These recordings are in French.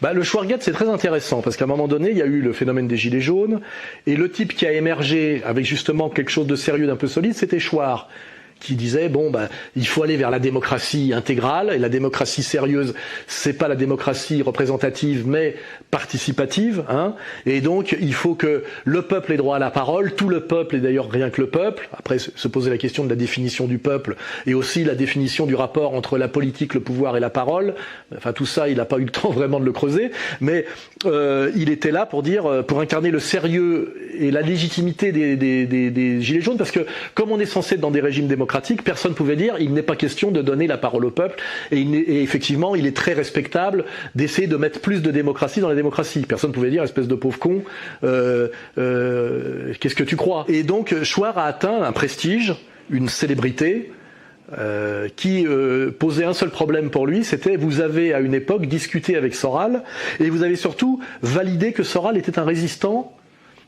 Le Schwargate, c'est très intéressant, parce qu'à un moment donné, il y a eu le phénomène des Gilets jaunes, et le type qui a émergé avec justement quelque chose de sérieux, d'un peu solide, c'était Chouard, qui disait il faut aller vers la démocratie intégrale, et la démocratie sérieuse, c'est pas la démocratie représentative mais participative, et donc il faut que le peuple ait droit à la parole, tout le peuple, et d'ailleurs rien que le peuple. Après se poser la question de la définition du peuple et aussi la définition du rapport entre la politique, le pouvoir et la parole. Enfin tout ça, il n'a pas eu le temps vraiment de le creuser, mais il était là pour incarner le sérieux et la légitimité des Gilets jaunes, parce que comme on est censé être dans des régimes démocratiques, personne ne pouvait dire il n'est pas question de donner la parole au peuple, et effectivement il est très respectable d'essayer de mettre plus de démocratie dans la démocratie. Personne ne pouvait dire espèce de pauvre con, qu'est-ce que tu crois? Et donc Chouard a atteint un prestige, une célébrité, qui posait un seul problème pour lui, c'était vous avez à une époque discuté avec Soral, et vous avez surtout validé que Soral était un résistant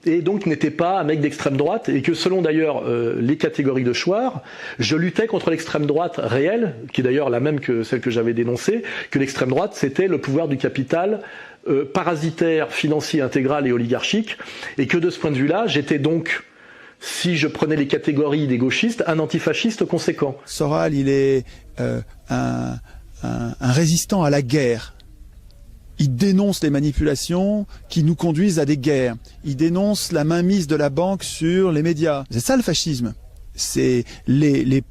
et donc n'était pas un mec d'extrême droite, et que selon d'ailleurs les catégories de Chouard, je luttais contre l'extrême droite réelle, qui est d'ailleurs la même que celle que j'avais dénoncée, que l'extrême droite c'était le pouvoir du capital parasitaire, financier, intégral et oligarchique, et que de ce point de vue-là, j'étais donc, si je prenais les catégories des gauchistes, un antifasciste conséquent. Soral, il est un résistant à la guerre. Il dénonce les manipulations qui nous conduisent à des guerres. Il dénonce la mainmise de la banque sur les médias. C'est ça le fascisme. C'est les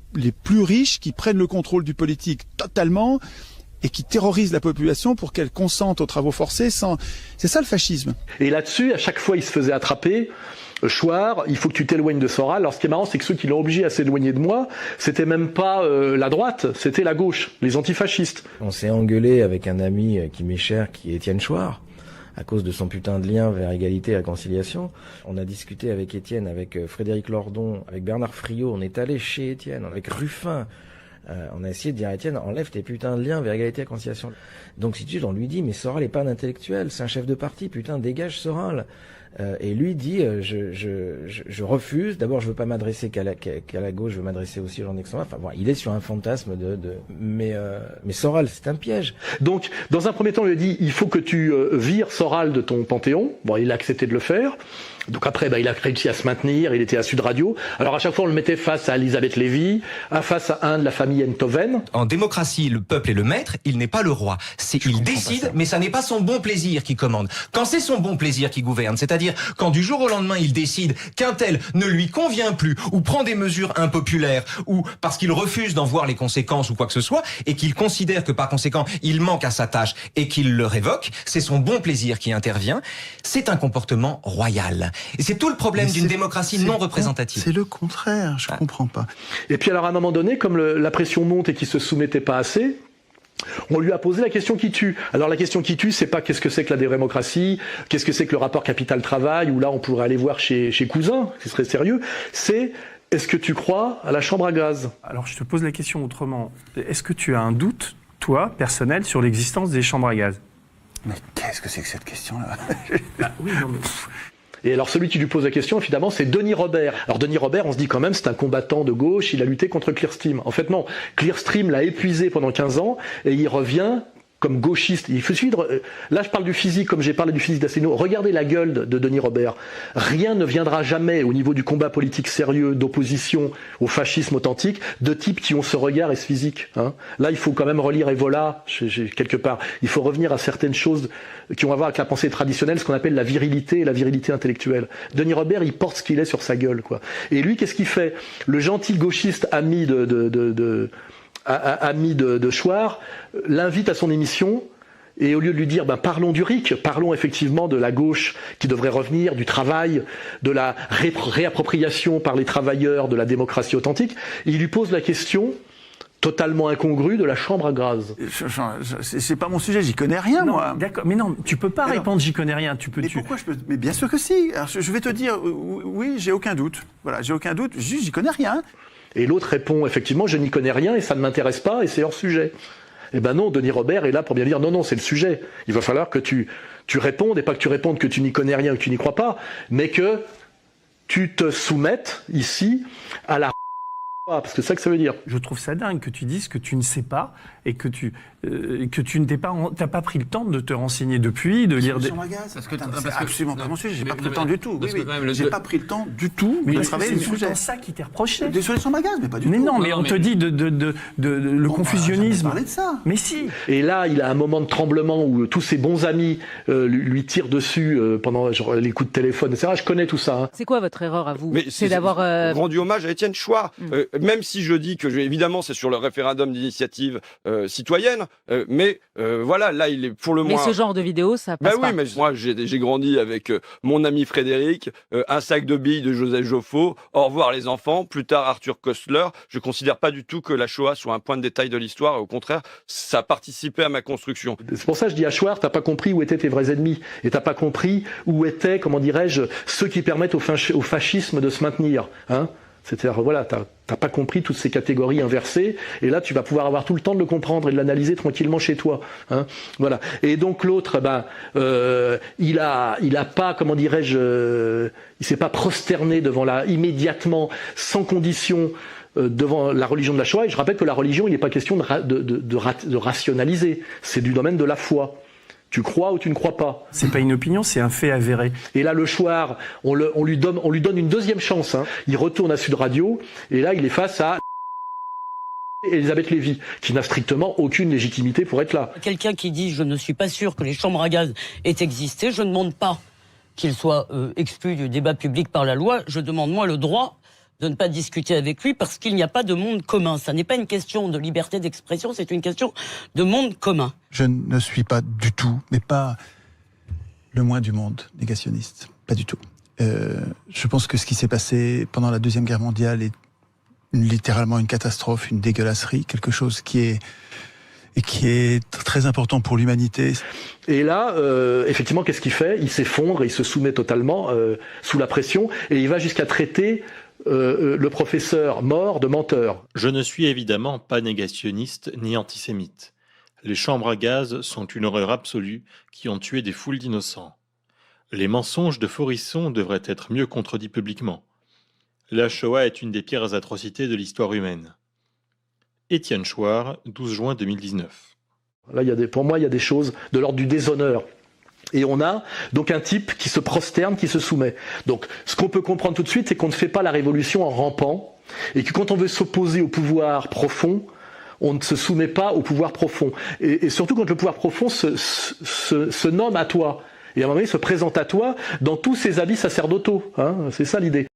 plus riches qui prennent le contrôle du politique totalement et qui terrorisent la population pour qu'elle consente aux travaux forcés sans... C'est ça le fascisme. Et là-dessus, à chaque fois, il se faisait attraper. Chouard, il faut que tu t'éloignes de Soral. Alors ce qui est marrant, c'est que ceux qui l'ont obligé à s'éloigner de moi, c'était même pas la droite, c'était la gauche, les antifascistes. On s'est engueulé avec un ami qui m'est cher, qui est Étienne Chouard, à cause de son putain de lien vers égalité et réconciliation. On a discuté avec Étienne, avec Frédéric Lordon, avec Bernard Friot, on est allé chez Étienne, avec Ruffin. On a essayé de dire à Étienne, enlève tes putains de liens vers égalité et réconciliation. Donc si tu veux, on lui dit, mais Soral est pas un intellectuel, c'est un chef de parti, putain, dégage Soral. Et lui dit, je refuse. D'abord, je veux pas m'adresser qu'à la gauche, je veux m'adresser aussi aux gens d'extrême droite. Enfin, bon, il est sur un fantasme mais Soral, c'est un piège. Donc, dans un premier temps, il lui a dit, il faut que tu vires Soral de ton panthéon. Bon, il a accepté de le faire. Donc après, il a réussi à se maintenir, il était à Sud Radio. Alors à chaque fois, on le mettait face à Elisabeth Lévy, face à un de la famille Enthoven. En démocratie, le peuple est le maître, il n'est pas le roi. Il décide, mais ça n'est pas son bon plaisir qui commande. Quand c'est son bon plaisir qui gouverne, c'est-à-dire quand du jour au lendemain, il décide qu'un tel ne lui convient plus, ou prend des mesures impopulaires, ou parce qu'il refuse d'en voir les conséquences ou quoi que ce soit, et qu'il considère que par conséquent, il manque à sa tâche et qu'il le révoque, c'est son bon plaisir qui intervient. C'est un comportement royal. Et c'est tout le problème d'une démocratie non représentative. C'est le contraire, je comprends pas. Et puis alors à un moment donné, comme la pression monte et qu'il se soumettait pas assez, on lui a posé la question qui tue. Alors la question qui tue, c'est pas qu'est-ce que c'est que la démocratie, qu'est-ce que c'est que le rapport capital-travail, où là on pourrait aller voir chez Cousin, ce serait sérieux, c'est est-ce que tu crois à la chambre à gaz? Alors je te pose la question autrement. Est-ce que tu as un doute, toi, personnel, sur l'existence des chambres à gaz? Mais qu'est-ce que c'est que cette question-là? Oui, non mais... Et alors celui qui lui pose la question, évidemment, c'est Denis Robert. Alors Denis Robert, on se dit quand même, c'est un combattant de gauche, il a lutté contre Clearstream. En fait non, Clearstream l'a épuisé pendant 15 ans, et il revient comme gauchiste. Il faut suivre, là je parle du physique comme j'ai parlé du physique d'Asselineau. Regardez la gueule de Denis Robert. Rien ne viendra jamais au niveau du combat politique sérieux, d'opposition au fascisme authentique, de types qui ont ce regard et ce physique. Là il faut quand même relire Evola, quelque part. Il faut revenir à certaines choses qui ont à voir avec la pensée traditionnelle, ce qu'on appelle la virilité et la virilité intellectuelle. Denis Robert, il porte ce qu'il est sur sa gueule, quoi. Et lui, qu'est-ce qu'il fait? Le gentil gauchiste ami de Chouard l'invite à son émission, et au lieu de lui dire parlons du RIC, parlons effectivement de la gauche qui devrait revenir, du travail, de la réappropriation par les travailleurs de la démocratie authentique, il lui pose la question totalement incongrue de la chambre à gaz. C'est pas mon sujet, j'y connais rien, non, moi. D'accord, mais non, tu peux pas répondre j'y connais rien. Mais pourquoi je peux... Mais bien sûr que si. Alors, je vais te dire, oui, j'ai aucun doute. Voilà, j'ai aucun doute, juste j'y connais rien. Et l'autre répond, effectivement, je n'y connais rien et ça ne m'intéresse pas et c'est hors sujet. Eh ben non, Denis Robert est là pour bien dire, non, c'est le sujet. Il va falloir que tu répondes, et pas que tu répondes que tu n'y connais rien ou que tu n'y crois pas, mais que tu te soumettes ici à la parce que c'est ça que ça veut dire. Je trouve ça dingue que tu dises que tu ne sais pas et que tu t'as pas pris le temps de te renseigner depuis, de lire des... C'est absolument pas mon sujet, j'ai pas pris le temps du tout. J'ai pas pris le temps du tout de travailler le sujet. C'est ça qui t'est reproché. Des solutions de gaz, mais pas du tout. Mais non, mais on te dit le confusionnisme. Parler de ça. Mais si. Et là, il a un moment de tremblement où tous ses bons amis lui tirent dessus pendant les coups de téléphone, etc. Je connais tout ça. Hein. C'est quoi votre erreur à vous? C'est d'avoir rendu hommage à Étienne Chouard. Même si je dis que, évidemment, c'est sur le référendum d'initiative citoyenne, mais voilà, là, il est pour le moins... Mais ce genre de vidéo, ça passe pas. Oui, mais moi, j'ai grandi avec mon ami Frédéric, un sac de billes de Joseph Joffo, au revoir les enfants, plus tard Arthur Koestler. Je considère pas du tout que la Shoah soit un point de détail de l'histoire, au contraire, ça a participé à ma construction. C'est pour ça que je dis à Chouard, t'as pas compris où étaient tes vrais ennemis, et t'as pas compris où étaient, comment dirais-je, ceux qui permettent au fascisme de se maintenir, hein. C'est-à-dire, voilà, t'as pas compris toutes ces catégories inversées, et là, tu vas pouvoir avoir tout le temps de le comprendre et de l'analyser tranquillement chez toi, hein. Voilà. Et donc l'autre, il a pas, comment dirais-je, il s'est pas prosterné devant immédiatement, sans condition, devant la religion de la Shoah. Et je rappelle que la religion, il n'est pas question de rationaliser. C'est du domaine de la foi. Tu crois ou tu ne crois pas. C'est pas une opinion, c'est un fait avéré. Et là, le Chouard, on lui donne une deuxième chance. Hein. Il retourne à Sud Radio, et là, il est face à Elisabeth Lévy, qui n'a strictement aucune légitimité pour être là. Quelqu'un qui dit « je ne suis pas sûr que les chambres à gaz aient existé », je ne demande pas qu'il soit exclu du débat public par la loi, je demande moi le droit de ne pas discuter avec lui parce qu'il n'y a pas de monde commun. Ça n'est pas une question de liberté d'expression, c'est une question de monde commun. Je ne suis pas du tout, mais pas le moins du monde négationniste. Pas du tout. Je pense que ce qui s'est passé pendant la Deuxième Guerre mondiale est littéralement une catastrophe, une dégueulasserie, quelque chose qui est très important pour l'humanité. Et là, effectivement, qu'est-ce qu'il fait? Il s'effondre, il se soumet totalement sous la pression, et il va jusqu'à traiter le professeur mort de menteur. Je ne suis évidemment pas négationniste ni antisémite. Les chambres à gaz sont une horreur absolue qui ont tué des foules d'innocents. Les mensonges de Forisson devraient être mieux contredits publiquement. La Shoah est une des pires atrocités de l'histoire humaine. Étienne Chouard, 12 juin 2019. Là, pour moi, il y a des choses de l'ordre du déshonneur. Et on a donc un type qui se prosterne, qui se soumet. Donc, ce qu'on peut comprendre tout de suite, c'est qu'on ne fait pas la révolution en rampant, et que quand on veut s'opposer au pouvoir profond, on ne se soumet pas au pouvoir profond. Et surtout quand le pouvoir profond se nomme à toi. Et à un moment donné, il se présente à toi dans tous ses habits sacerdotaux. Hein, c'est ça l'idée.